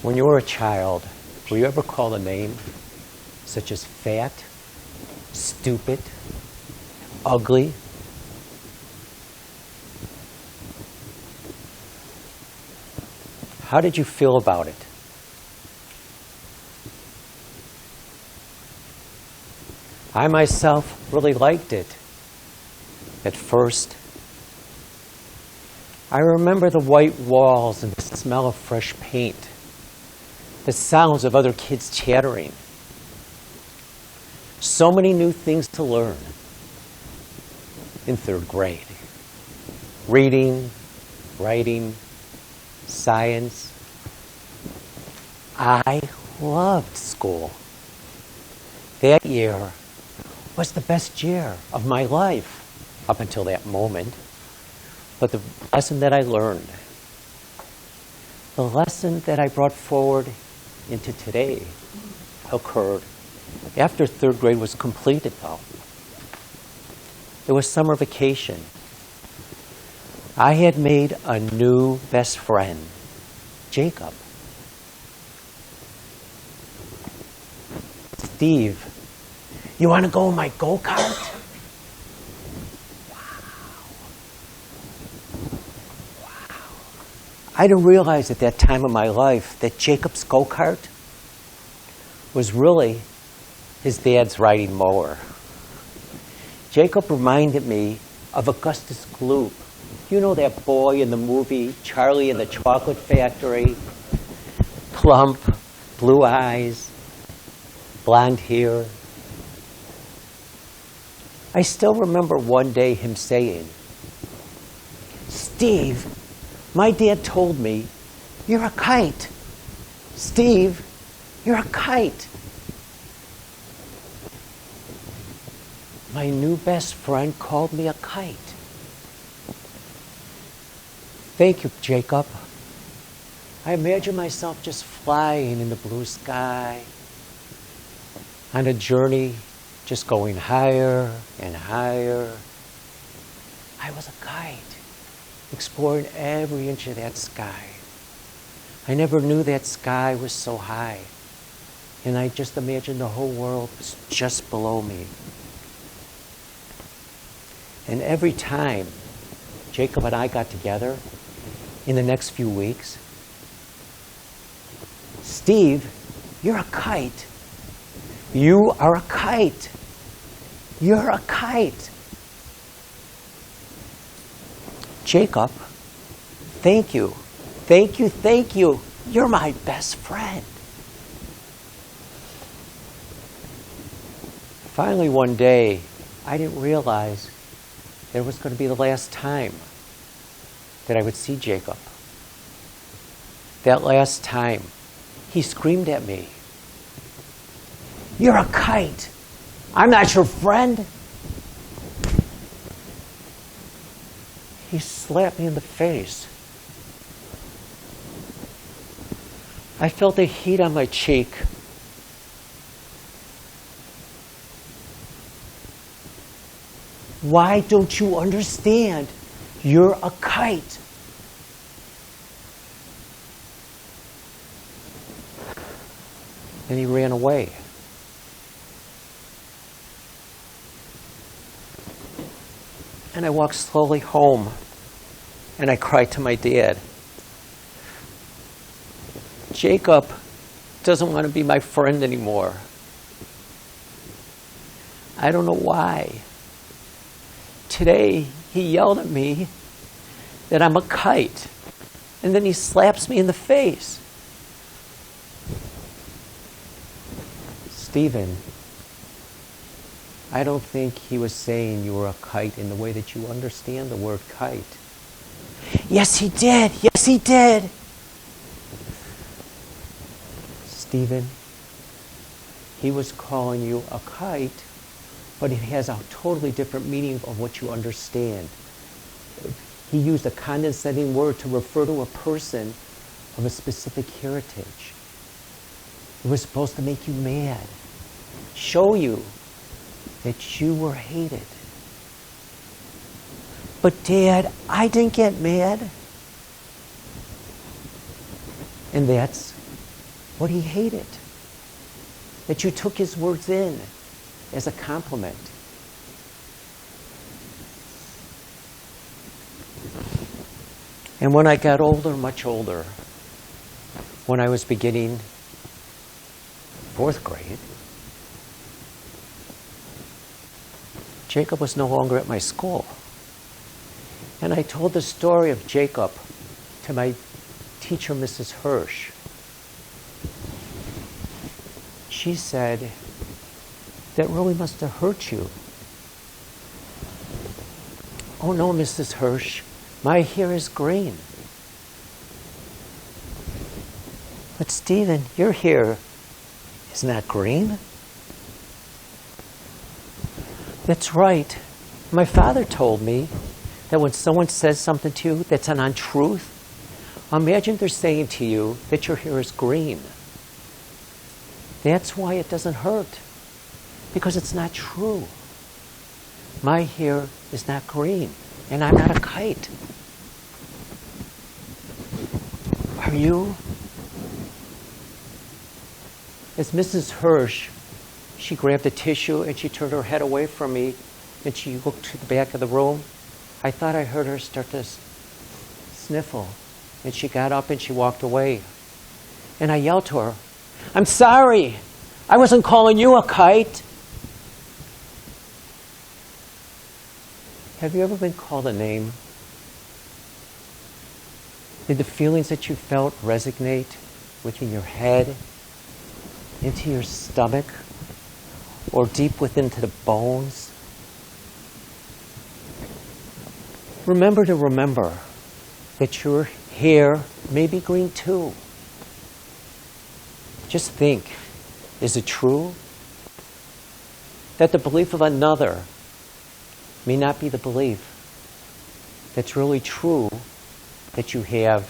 When you were a child, were you ever called a name such as fat, stupid, ugly? How did you feel about it? I myself really liked it at first. I remember the white walls and the smell of fresh paint, the sounds of other kids chattering. So many new things to learn in third grade. Reading, writing, science. I loved school. That year was the best year of my life up until that moment. But the lesson that I learned, the lesson that I brought forward into today occurred after third grade was completed, though. It was summer vacation. I had made a new best friend, Jacob. Steve, you want to go in my go-kart? I didn't realize at that time of my life that Jacob's go-kart was really his dad's riding mower. Jacob reminded me of Augustus Gloop. You know that boy in the movie, Charlie and the Chocolate Factory? Plump, blue eyes, blonde hair. I still remember one day him saying, "Steve, my dad told me, you're a kite. Steve, you're a kite." My new best friend called me a kite. Thank you, Jacob. I imagine myself just flying in the blue sky on a journey, just going higher and higher. I was a kite, exploring every inch of that sky. I never knew that sky was so high, and I just imagined the whole world was just below me. And every time Jacob and I got together in the next few weeks, "Steve, you're a kite. You are a kite. You're a kite. Jacob, thank you. Thank you, thank you. You're my best friend." Finally, one day, I didn't realize that it was going to be the last time that I would see Jacob. That last time, he screamed at me, "You're a kite. I'm not your friend." He slapped me in the face. I felt the heat on my cheek. "Why don't you understand? You're a kite." And he ran away. And I walked slowly home, and I cried to my dad. Jacob doesn't want to be my friend anymore. I don't know why. Today, he yelled at me that I'm a kite, and then he slaps me in the face. Stephen, I don't think he was saying you were a kite in the way that you understand the word kite. Yes, he did. Yes, he did. Stephen, he was calling you a kite, but it has a totally different meaning of what you understand. He used a condescending word to refer to a person of a specific heritage. It was supposed to make you mad, show you that you were hated. But Dad, I didn't get mad. And that's what he hated. That you took his words in as a compliment. And when I got older, much older, when I was beginning 4th grade, Jacob was no longer at my school. And I told the story of Jacob to my teacher, Mrs. Hirsch. She said, that really must have hurt you. Oh no, Mrs. Hirsch, my hair is green. But Stephen, your hair is not green. That's right. My father told me that when someone says something to you that's an untruth, imagine they're saying to you that your hair is green. That's why it doesn't hurt, because it's not true. My hair is not green, and I'm not a kite. Are you? As Mrs. Hirsch, she grabbed a tissue and she turned her head away from me and she looked to the back of the room. I thought I heard her start to sniffle. And she got up and she walked away. And I yelled to her, I'm sorry. I wasn't calling you a kite. Have you ever been called a name? Did the feelings that you felt resonate within your head, into your stomach, or deep within to the bones? Remember to remember that your hair may be green too. Just think, is it true that the belief of another may not be the belief that's really true that you have